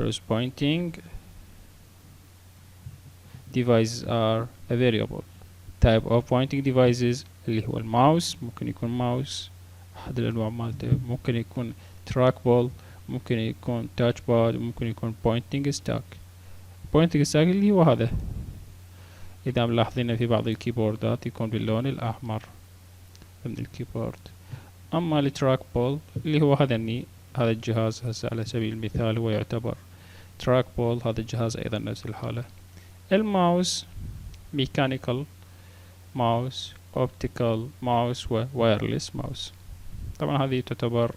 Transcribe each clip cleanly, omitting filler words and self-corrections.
arrows pointing. Devices are a variable. Type of pointing devices اللي هو الماوس، ممكن يكون ماوس أحد الأنواع مالته، ممكن يكون track ball، ممكن يكون touch pad، ممكن يكون pointing stack. pointing stack اللي هو هذا، إذا ملاحظين في بعض الكيبوردات يكون باللون الأحمر من الكيبورد. أما التراك بول اللي هو هذا هذا الجهاز هسه على سبيل المثال هو يعتبر تراك بول، هذا الجهاز أيضا نفس الحالة. الماوس ميكانيكال ماوس، اوبتيكال ماوس، ووايرلس ماوس. طبعا هذه تعتبر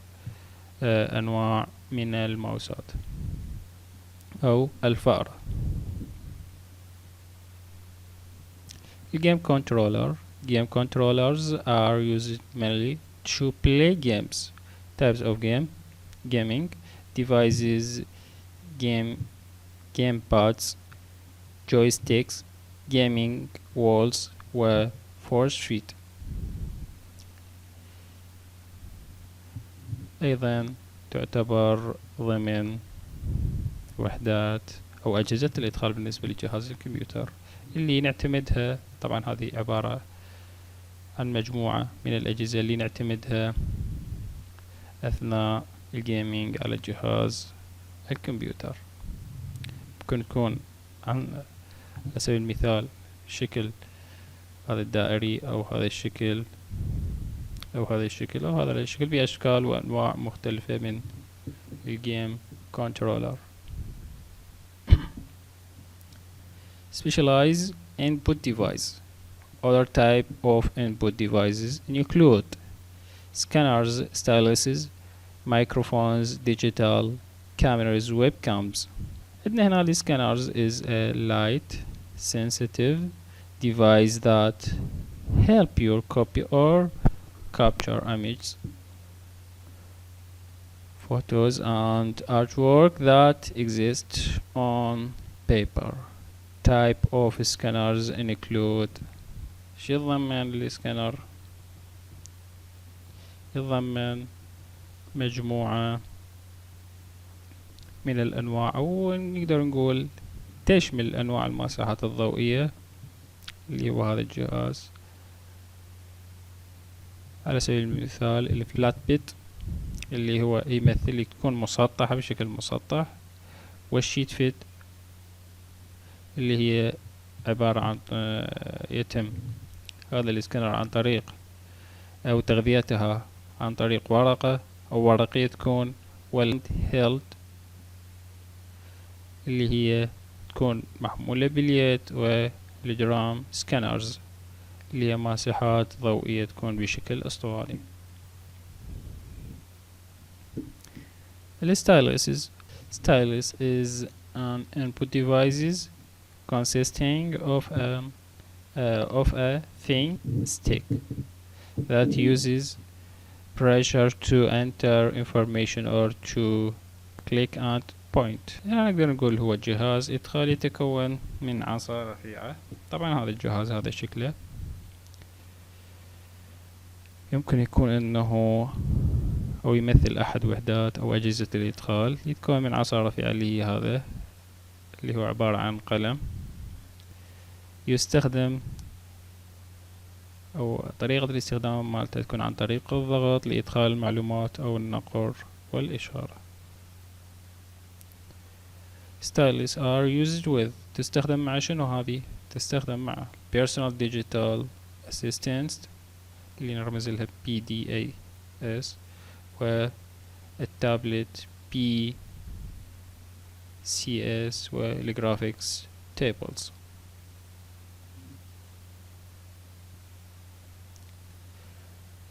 أنواع من الماوسات أو الفأرة. Game controller. Game controllers are used mainly to play games. Types of gaming devices, game pads, joysticks, gaming walls وforce feed. أيضا تعتبر ضمن وحدات أو أجهزة الإدخال بالنسبة لجهاز الكمبيوتر اللي نعتمدها. طبعا هذه عبارة عن مجموعة من الأجهزة اللي نعتمدها أثناء الجيمينج على جهاز الكمبيوتر. ممكن يكون على سبيل المثال شكل هذا الدائري، أو هذا الشكل، أو هذا الشكل، أو هذا الشكل، بأشكال وأنواع مختلفة من الجيم كنترولر. Specialized input device. Other type of input devices include scanners, styluses, microphones, digital cameras, webcams. عندنا هنا ال scanners is a light sensitive device that help you copy or capture images, photos and artwork that exist on paper. Type of scanners include شو يتضمن السكانر؟ يتضمن مجموعة من الأنواع، أو نقدر نقول تشمل أنواع المساحات الضوئية اللي هو هذا الجهاز. على سبيل المثال الفلات بيت اللي هو يمثل تكون مسطحة بشكل مسطح، والشيت فيت اللي هي عبارة عن يتم هذا الاسكانر عن طريق أو تغذيتها عن طريق ورقة أو ورقية تكون والهيلد اللي هي تكون محمولة باليد، والجرام سكانرز اللي هي ماسحات ضوئية تكون بشكل اسطواني. Stylus is an input device consisting of a thin stick that uses pressure to enter information or to click and point. يعني نقدر نقول هو جهاز إدخال يتكون من عصا رفيعة. طبعا هذا الجهاز هذا شكله يمكن يكون انه او يمثل احد وحدات او اجهزة الادخال، يتكون من عصا رفيعة اللي هي هذا اللي هو عبارة عن قلم يستخدم، أو طريقة الاستخدام مالته تكون عن طريق الضغط لإدخال المعلومات أو النقر والإشارة. Stylus are used with تستخدم مع شنو هذه؟ تستخدم مع Personal Digital Assistant اللي نرمز لها PDAS، والتابلت PCS، والجرافيكس Tables.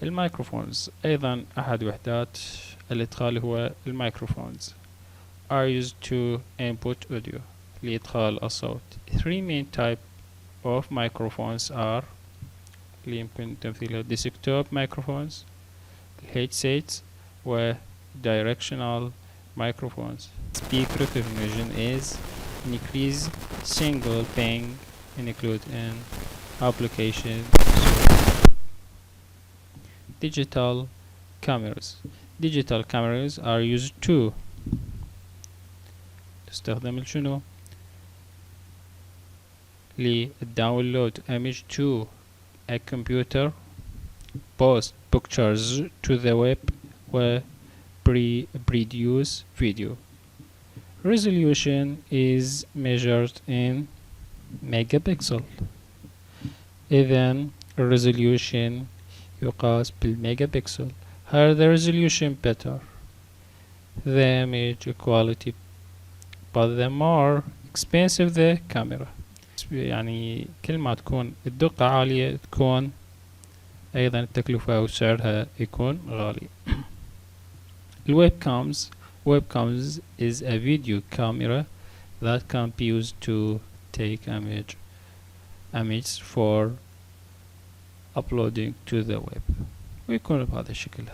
الميكروفونز أيضا أحد وحدات الإدخال هو الميكروفونز are used to input audio لإدخال الصوت. Three main type of microphones are اللي يمكن تمثيلها desktop microphones، headsets، و directional microphones. Speak recognition is increase single ping include in application. Digital cameras. Digital cameras are used to تستخدم شنو؟ للداونلود image to a computer, post pictures to the web و produce video. Resolution is measured in megapixel. إذن resolution يقاس بالميجابكسل. Higher the resolution better the image quality, but the more expensive the camera. يعني كل ما تكون الدقة عالية تكون أيضا التكلفة أو سعرها يكون غالي. webcams is a video camera that can be used to take images for uploading to the web، ويكون بهذا الشكل.